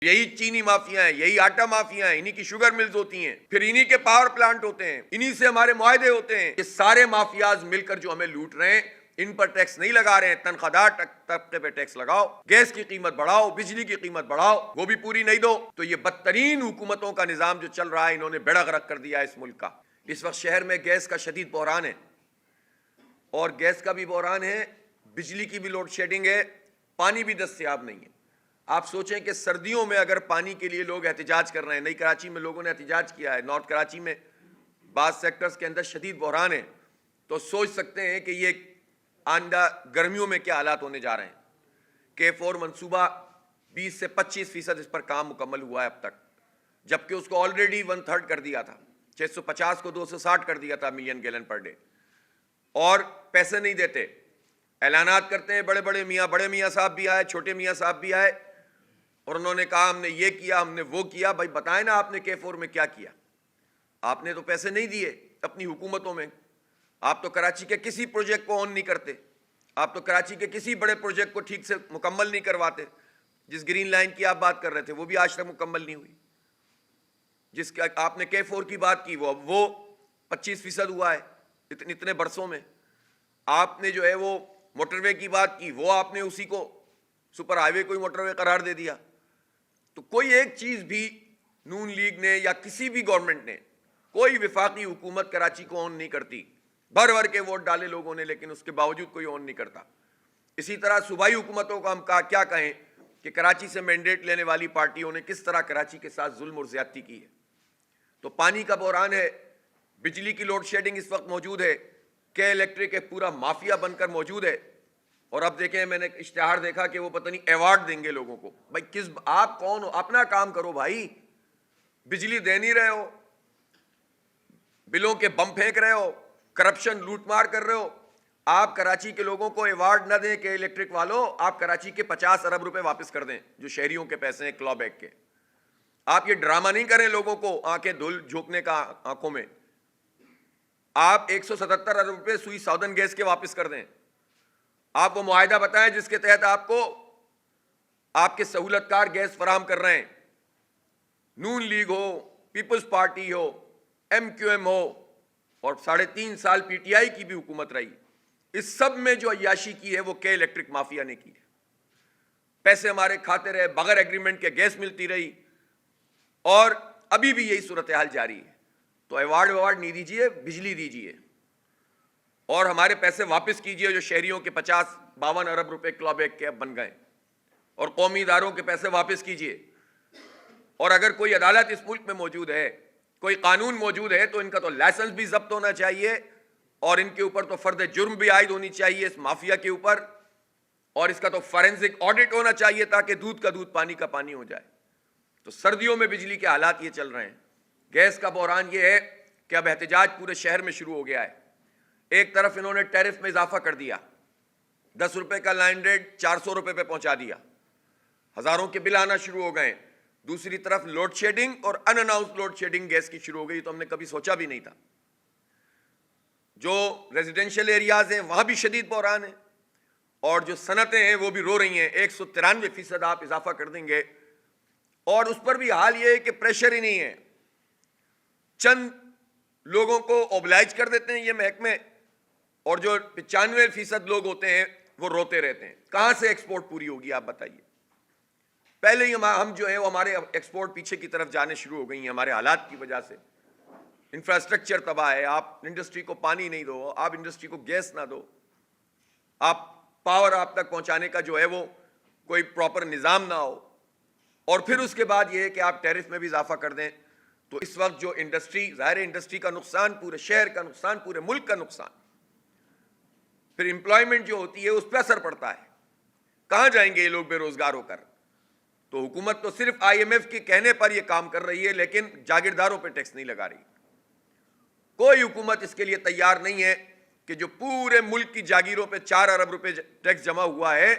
یہی چینی مافیا ہیں، یہی آٹا مافیا ہیں، انہی کی شوگر ملز ہوتی ہیں، پھر انہی کے پاور پلانٹ ہوتے ہیں، انہی سے ہمارے معاہدے ہوتے ہیں. یہ سارے مافیاز مل کر جو ہمیں لوٹ رہے ہیں، ان پر ٹیکس نہیں لگا رہے ہیں. تنخواہ دار طبقے پہ ٹیکس لگاؤ، گیس کی قیمت بڑھاؤ، بجلی کی قیمت بڑھاؤ، وہ بھی پوری نہیں دو. تو یہ بدترین حکومتوں کا نظام جو چل رہا ہے، انہوں نے بیڑا غرق کر دیا اس ملک کا. اس وقت شہر میں گیس کا شدید بحران ہے، اور گیس کا بھی بحران ہے، بجلی کی بھی لوڈ شیڈنگ ہے، پانی بھی دستیاب نہیں ہے. آپ سوچیں کہ سردیوں میں اگر پانی کے لیے لوگ احتجاج کر رہے ہیں، نئی کراچی میں لوگوں نے احتجاج کیا ہے، نارتھ کراچی میں بعض سیکٹرز کے اندر شدید بحران ہے، تو سوچ سکتے ہیں کہ یہ آئندہ گرمیوں میں کیا حالات ہونے جا رہے ہیں. K4 منصوبہ 20 سے 25% اس پر کام مکمل ہوا ہے اب تک، جبکہ اس کو آلریڈی 1/3 کر دیا تھا. 650 کو 260 کر دیا تھا ملین گیلن پر ڈے، اور پیسے نہیں دیتے. اعلانات کرتے ہیں بڑے میاں صاحب بھی آئے، چھوٹے میاں صاحب بھی آئے، اور انہوں نے کہا ہم نے یہ کیا، ہم نے وہ کیا. بھائی بتائیں نا آپ نے K4 میں کیا کیا؟ آپ نے تو پیسے نہیں دیے اپنی حکومتوں میں. آپ تو کراچی کے کسی پروجیکٹ کو آن نہیں کرتے، آپ تو کراچی کے کسی بڑے پروجیکٹ کو ٹھیک سے مکمل نہیں کرواتے. جس گرین لائن کی آپ بات کر رہے تھے وہ بھی آج تک مکمل نہیں ہوئی. جس کا آپ نے K4 کی بات کی وہ 25% ہوا ہے اتنے برسوں میں. آپ نے جو ہے وہ موٹر وے کی بات کی، وہ آپ نے اسی کو سپر ہائی وے کو ہی موٹر وے قرار دے دیا. تو کوئی ایک چیز بھی نون لیگ نے یا کسی بھی گورنمنٹ نے، کوئی وفاقی حکومت کراچی کو آن نہیں کرتی. بھر کے ووٹ ڈالے لوگوں نے، لیکن اس کے باوجود کوئی آن نہیں کرتا. اسی طرح صوبائی حکومتوں کو ہم کیا کہیں کہ کراچی سے مینڈیٹ لینے والی پارٹیوں نے کس طرح کراچی کے ساتھ ظلم اور زیادتی کی ہے. تو پانی کا بحران ہے، بجلی کی لوڈ شیڈنگ اس وقت موجود ہے، کے الیکٹرک ایک پورا مافیا بن کر موجود ہے. اور اب دیکھیں، میں نے اشتہار دیکھا کہ وہ پتہ نہیں ایوارڈ دیں گے لوگوں کو. بھائی آپ کون ہو؟ اپنا کام کرو بھائی. بجلی دے نہیں رہے ہو، بلوں کے بم پھینک رہے ہو، کرپشن لوٹ مار کر رہے ہو. آپ کراچی کے لوگوں کو ایوارڈ نہ دیں کہ الیکٹرک والوں، آپ کراچی کے 50 ارب روپے واپس کر دیں جو شہریوں کے پیسے ہیں کلو بیک کے. آپ یہ ڈرامہ نہیں کریں لوگوں کو آنکھیں دھول جھونکنے کا آنکھوں میں. آپ 177 ارب روپے سوئی ساؤدرن گیس کے واپس کر دیں. آپ وہ معاہدہ بتائیں جس کے تحت آپ کو آپ کے سہولت کار گیس فراہم کر رہے ہیں. نون لیگ ہو، پیپلز پارٹی ہو، MQM ہو، اور 3.5 سال PTI کی بھی حکومت رہی، اس سب میں جو عیاشی کی ہے وہ کے الیکٹرک مافیا نے کی ہے. پیسے ہمارے کھاتے رہے، بغیر ایگریمنٹ کے گیس ملتی رہی، اور ابھی بھی یہی صورتحال جاری ہے. تو ایوارڈ نہیں دیجیے، بجلی دیجیے، اور ہمارے پیسے واپس کیجیے جو شہریوں کے 52 ارب روپے کلو بیک کے اب بن گئے، اور قومی اداروں کے پیسے واپس کیجیے. اور اگر کوئی عدالت اس ملک میں موجود ہے، کوئی قانون موجود ہے، تو ان کا تو لائسنس بھی ضبط ہونا چاہیے، اور ان کے اوپر تو فرد جرم بھی عائد ہونی چاہیے اس مافیا کے اوپر، اور اس کا تو فورینسک آڈٹ ہونا چاہیے تاکہ دودھ کا دودھ پانی کا پانی ہو جائے. تو سردیوں میں بجلی کے حالات یہ چل رہے ہیں. گیس کا بحران یہ ہے کہ اب احتجاج پورے شہر میں شروع ہو گیا ہے. ایک طرف انہوں نے ٹیرف میں اضافہ کر دیا، 10 روپے کا لائن ریٹ 400 روپے پہ پہنچا دیا، ہزاروں کے بل آنا شروع ہو گئے. دوسری طرف لوڈ شیڈنگ اور ان اناؤنسڈ لوڈ شیڈنگ گیس کی شروع ہو گئی، تو ہم نے کبھی سوچا بھی نہیں تھا. جو ریزیڈینشل ایریاز ہیں وہاں بھی شدید بحران ہے، اور جو صنعتیں ہیں وہ بھی رو رہی ہیں. 193% آپ اضافہ کر دیں گے، اور اس پر بھی حال یہ ہے کہ پریشر ہی نہیں ہے. چند لوگوں کو اوبلائج کر دیتے ہیں یہ محکمے، اور جو 95% لوگ ہوتے ہیں وہ روتے رہتے ہیں. کہاں سے ایکسپورٹ پوری ہوگی آپ بتائیے؟ پہلے ہی ہم جو ہے وہ ہمارے ایکسپورٹ پیچھے کی طرف جانے شروع ہو گئی ہیں ہمارے حالات کی وجہ سے. انفراسٹرکچر تباہ ہے، آپ انڈسٹری کو پانی نہیں دو، آپ انڈسٹری کو گیس نہ دو، آپ پاور آپ تک پہنچانے کا جو ہے وہ کوئی پراپر نظام نہ ہو، اور پھر اس کے بعد یہ ہے کہ آپ ٹیرف میں بھی اضافہ کر دیں. تو اس وقت جو انڈسٹری، ظاہر انڈسٹری کا نقصان، پورے شہر کا نقصان، پورے ملک کا نقصان، پھر امپلائمنٹ جو ہوتی ہے اس پہ اثر پڑتا ہے. کہاں جائیں گے یہ لوگ بے روزگار ہو کر؟ تو حکومت تو صرف IMF کے کہنے پر یہ کام کر رہی ہے، لیکن جاگیرداروں پہ ٹیکس نہیں لگا رہی. کوئی حکومت اس کے لیے تیار نہیں ہے کہ جو پورے ملک کی جاگیروں پہ 4 ارب روپے ٹیکس جمع ہوا ہے،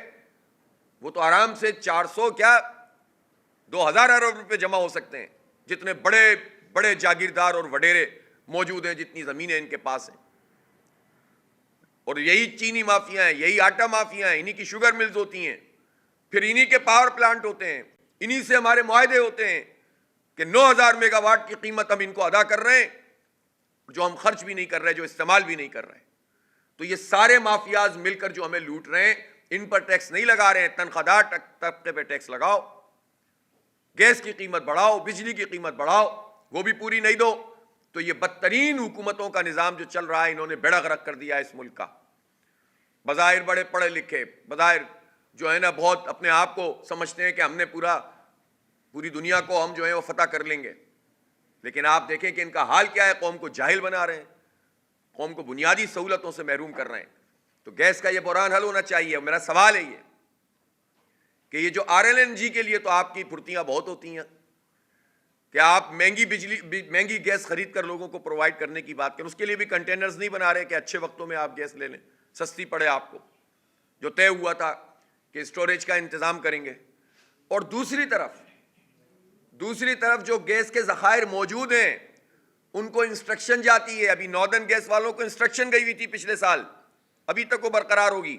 وہ تو آرام سے 400 کیا 2000 ارب روپے جمع ہو سکتے ہیں، جتنے بڑے بڑے جاگیردار اور وڈیرے موجود ہیں، جتنی زمینیں ان کے پاس ہیں. اور یہی چینی مافیا ہیں، یہی آٹا مافیا ہیں، انہی کی شوگر ملز ہوتی ہیں، پھر انہی کے پاور پلانٹ ہوتے ہیں، انہی سے ہمارے معاہدے ہوتے ہیں کہ 9,000 میگا واٹ کی قیمت ہم ان کو ادا کر رہے ہیں جو ہم خرچ بھی نہیں کر رہے, جو استعمال بھی نہیں کر رہے. تو یہ سارے مافیاز مل کر جو ہمیں لوٹ رہے ہیں, ان پر ٹیکس نہیں لگا رہے ہیں. تنخواہ دار طبقے پہ ٹیکس لگاؤ, گیس کی قیمت بڑھاؤ, بجلی کی قیمت بڑھاؤ, وہ بھی پوری نہیں دو. تو یہ بدترین حکومتوں کا نظام جو چل رہا ہے, انہوں نے بیڑا غرق کر دیا ہے اس ملک کا. بظاہر بڑے پڑھے لکھے, بظاہر جو ہے نا بہت اپنے آپ کو سمجھتے ہیں کہ ہم نے پوری دنیا کو ہم جو ہے وہ فتح کر لیں گے, لیکن آپ دیکھیں کہ ان کا حال کیا ہے. قوم کو جاہل بنا رہے ہیں, قوم کو بنیادی سہولتوں سے محروم کر رہے ہیں. تو گیس کا یہ بحران حل ہونا چاہیے. میرا سوال ہے یہ کہ یہ جو RLNG کے لیے تو آپ کی پھرتیاں بہت ہوتی ہیں کہ آپ مہنگی گیس خرید کر لوگوں کو پرووائڈ کرنے کی بات کریں, اس کے لیے بھی کنٹینرز نہیں بنا رہے کہ اچھے وقتوں میں آپ گیس لے لیں, سستی پڑے آپ کو, جو طے ہوا تھا کہ اسٹوریج کا انتظام کریں گے. اور دوسری طرف جو گیس کے ذخائر موجود ہیں ان کو انسٹرکشن جاتی ہے. ابھی ناردرن گیس والوں کو انسٹرکشن گئی ہوئی تھی پچھلے سال, ابھی تک وہ برقرار ہوگی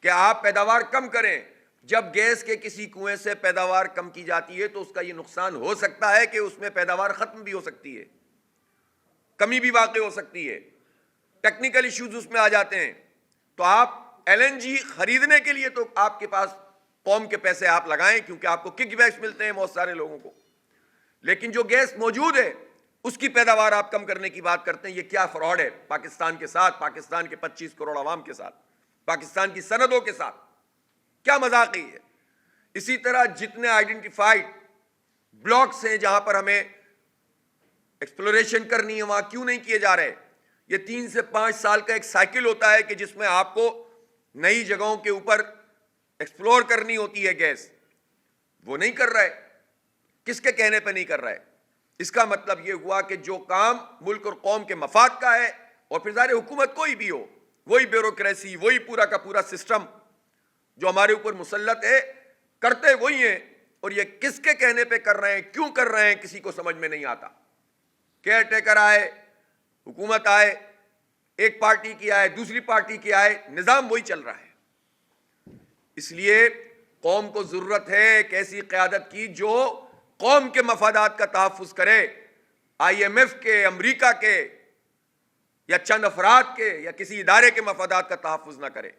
کہ آپ پیداوار کم کریں. جب گیس کے کسی کنویں سے پیداوار کم کی جاتی ہے تو اس کا یہ نقصان ہو سکتا ہے کہ اس میں پیداوار ختم بھی ہو سکتی ہے, کمی بھی واقع ہو سکتی ہے, ٹیکنیکل ایشوز اس میں آ جاتے ہیں. تو آپ LNG خریدنے کے لیے تو آپ کے پاس قوم کے پیسے آپ لگائیں کیونکہ آپ کو کک بیکس ملتے ہیں بہت سارے لوگوں کو, لیکن جو گیس موجود ہے اس کی پیداوار آپ کم کرنے کی بات کرتے ہیں. یہ کیا فراڈ ہے پاکستان کے ساتھ, پاکستان کے 25 کروڑ عوام کے ساتھ, پاکستان کی صنعتوں کے ساتھ, کیا مذاق ہے. اسی طرح جتنے آئیڈینٹیفائڈ بلاکس ہیں جہاں پر ہمیں ایکسپلوریشن کرنی ہے وہاں کیوں نہیں کیے جا رہے. یہ 3 سے 5 سال کا ایک سائیکل ہوتا ہے کہ جس میں آپ کو نئی جگہوں کے اوپر ایکسپلور کرنی ہوتی ہے گیس, وہ نہیں کر رہا ہے. کس کے کہنے پہ نہیں کر رہا ہے؟ اس کا مطلب یہ ہوا کہ جو کام ملک اور قوم کے مفاد کا ہے, اور پھر ظاہر حکومت کوئی بھی ہو, وہی بیوروکریسی, وہی پورا کا پورا سسٹم جو ہمارے اوپر مسلط ہے, کرتے وہی ہیں. اور یہ کس کے کہنے پہ کر رہے ہیں, کیوں کر رہے ہیں, کسی کو سمجھ میں نہیں آتا. کیئر ٹیکر آئے, حکومت آئے, ایک پارٹی کی آئے, دوسری پارٹی کی آئے, نظام وہی چل رہا ہے. اس لیے قوم کو ضرورت ہے ایک ایسی قیادت کی جو قوم کے مفادات کا تحفظ کرے. IMF کے, امریکہ کے, یا چند افراد کے, یا کسی ادارے کے مفادات کا تحفظ نہ کرے.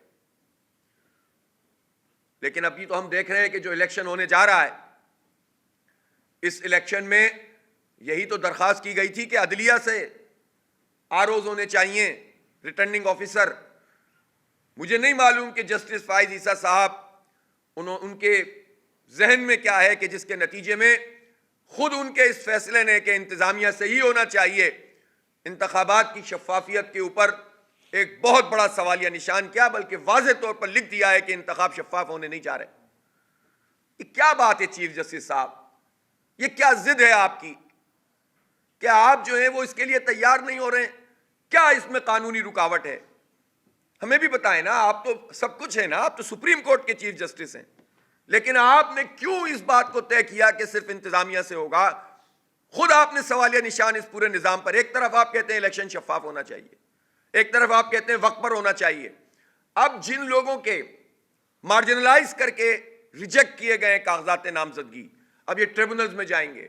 لیکن ابھی تو ہم دیکھ رہے ہیں کہ جو الیکشن ہونے جا رہا ہے, اس الیکشن میں یہی تو درخواست کی گئی تھی کہ عدلیہ سے ROs ہونے چاہیے, ریٹرننگ آفیسر. مجھے نہیں معلوم کہ جسٹس فائز عیسیٰ صاحب ان کے ذہن میں کیا ہے کہ جس کے نتیجے میں خود ان کے اس فیصلے نے کہ انتظامیہ سے ہی ہونا چاہیے, انتخابات کی شفافیت کے اوپر ایک بہت بڑا سوالیہ نشان کیا, بلکہ واضح طور پر لکھ دیا ہے کہ انتخاب شفاف ہونے نہیں جا رہے. یہ کیا بات ہے چیف جسٹس صاحب, یہ کیا ضد ہے آپ کی کہ آپ جو ہیں وہ اس کے لیے تیار نہیں ہو رہے ہیں؟ کیا اس میں قانونی رکاوٹ ہے؟ ہمیں بھی بتائیں نا, آپ تو سب کچھ ہے نا, آپ تو سپریم کورٹ کے چیف جسٹس ہیں, لیکن آپ نے کیوں اس بات کو طے کیا کہ صرف انتظامیہ سے ہوگا؟ خود آپ نے سوالیہ نشان اس پورے نظام پر. ایک طرف آپ کہتے ہیں الیکشن شفاف ہونا چاہیے, ایک طرف آپ کہتے ہیں وقت پر ہونا چاہیے. اب جن لوگوں کے مارجنلائز کر کے ریجیکٹ کیے گئے کاغذات نامزدگی, اب یہ ٹریبونلز میں جائیں گے,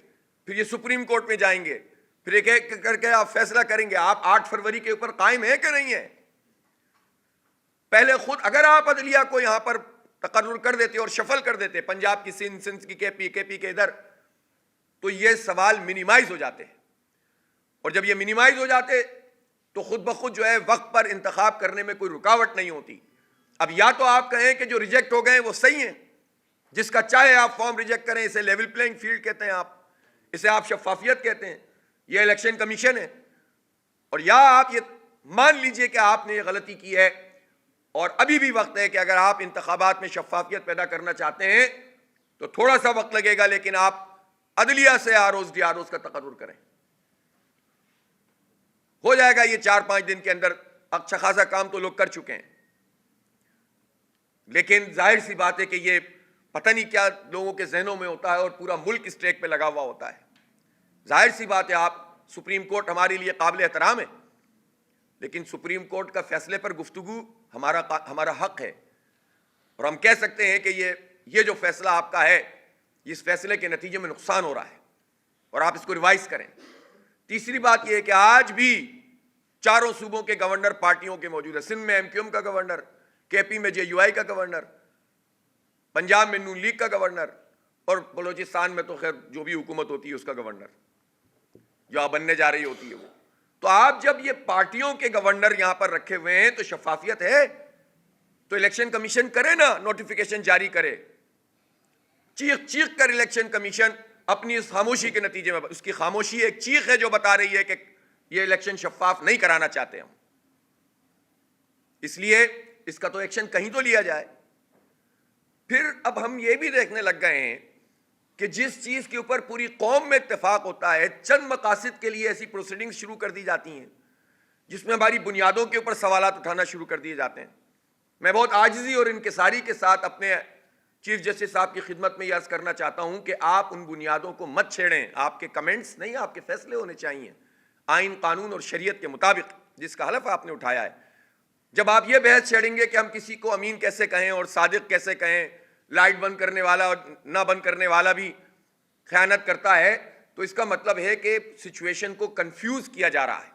پھر یہ سپریم کورٹ میں جائیں گے, پھر ایک ایک کر کے آپ فیصلہ کریں گے. آپ 8 فروری کے اوپر قائم ہیں کہ نہیں ہیں؟ پہلے خود اگر آپ عدلیہ کو یہاں پر تقرر کر دیتے اور شفل کر دیتے, پنجاب کی سندھ کی کے پی کے ادھر, تو یہ سوال منیمائز ہو جاتے ہیں. اور جب یہ منیمائز ہو جاتے تو خود بخود جو ہے وقت پر انتخاب کرنے میں کوئی رکاوٹ نہیں ہوتی. اب یا تو آپ کہیں کہ جو ریجیکٹ ہو گئے وہ صحیح ہیں, جس کا چاہے آپ فارم ریجیکٹ کریں, اسے لیول پلینگ فیلڈ کہتے ہیں, اسے آپ شفافیت کہتے ہیں, یہ الیکشن کمیشن ہے. اور یا آپ یہ مان لیجئے کہ آپ نے یہ غلطی کی ہے, اور ابھی بھی وقت ہے کہ اگر آپ انتخابات میں شفافیت پیدا کرنا چاہتے ہیں تو تھوڑا سا وقت لگے گا, لیکن آپ عدلیہ سے ROs کا تقرر کریں. ہو جائے گا یہ 4-5 دن کے اندر. اچھا خاصا کام تو لوگ کر چکے ہیں, لیکن ظاہر سی بات ہے کہ یہ پتہ نہیں کیا لوگوں کے ذہنوں میں ہوتا ہے, اور پورا ملک اس ٹریک پہ لگا ہوا ہوتا ہے. ظاہر سی بات ہے, آپ سپریم کورٹ ہمارے لیے قابل احترام ہے, لیکن سپریم کورٹ کا فیصلے پر گفتگو ہمارا حق ہے, اور ہم کہہ سکتے ہیں کہ یہ جو فیصلہ آپ کا ہے اس فیصلے کے نتیجے میں نقصان ہو رہا ہے اور آپ اس کو ریوائز کریں۔ تیسری بات یہ ہے کہ آج بھی چاروں صوبوں کے گورنر پارٹیوں کے موجود ہیں۔ سندھ میں MQM کا گورنر، KP میں JUI کا گورنر، پنجاب میں نون لیگ کا گورنر، اور بلوچستان میں تو خیر جو بھی حکومت ہوتی ہے اس کا گورنر جو اب بننے جا رہی ہوتی ہے وہ۔ تو آپ جب یہ پارٹیوں کے گورنر یہاں پر رکھے ہوئے ہیں تو شفافیت ہے، تو الیکشن کمیشن کرے نا، نوٹیفیکیشن جاری کرے۔ چیخ چیخ کر الیکشن کمیشن اپنی اس خاموشی کے نتیجے میں، اس کی خاموشی ایک چیخ ہے جو بتا رہی ہے کہ یہ الیکشن شفاف نہیں کرانا چاہتے ہم، اس لیے اس کا تو ایکشن کہیں تو لیا جائے۔ پھر اب ہم یہ بھی دیکھنے لگ گئے ہیں کہ جس چیز کے اوپر پوری قوم میں اتفاق ہوتا ہے، چند مقاصد کے لیے ایسی پروسیڈنگز شروع کر دی جاتی ہیں جس میں ہماری بنیادوں کے اوپر سوالات اٹھانا شروع کر دیے جاتے ہیں۔ میں بہت عاجزی اور انکساری کے ساتھ اپنے چیف جسٹس صاحب کی خدمت میں یہ عرض کرنا چاہتا ہوں کہ آپ ان بنیادوں کو مت چھیڑیں۔ آپ کے کمنٹس نہیں، آپ کے فیصلے ہونے چاہیے آئین، قانون اور شریعت کے مطابق، جس کا حلف آپ نے اٹھایا ہے۔ جب آپ یہ بحث چھیڑیں گے کہ ہم کسی کو امین کیسے کہیں اور صادق کیسے کہیں، لائٹ بند کرنے والا اور نہ بند کرنے والا بھی خیانت کرتا ہے، تو اس کا مطلب ہے کہ سچویشن کو کنفیوز کیا جا رہا ہے۔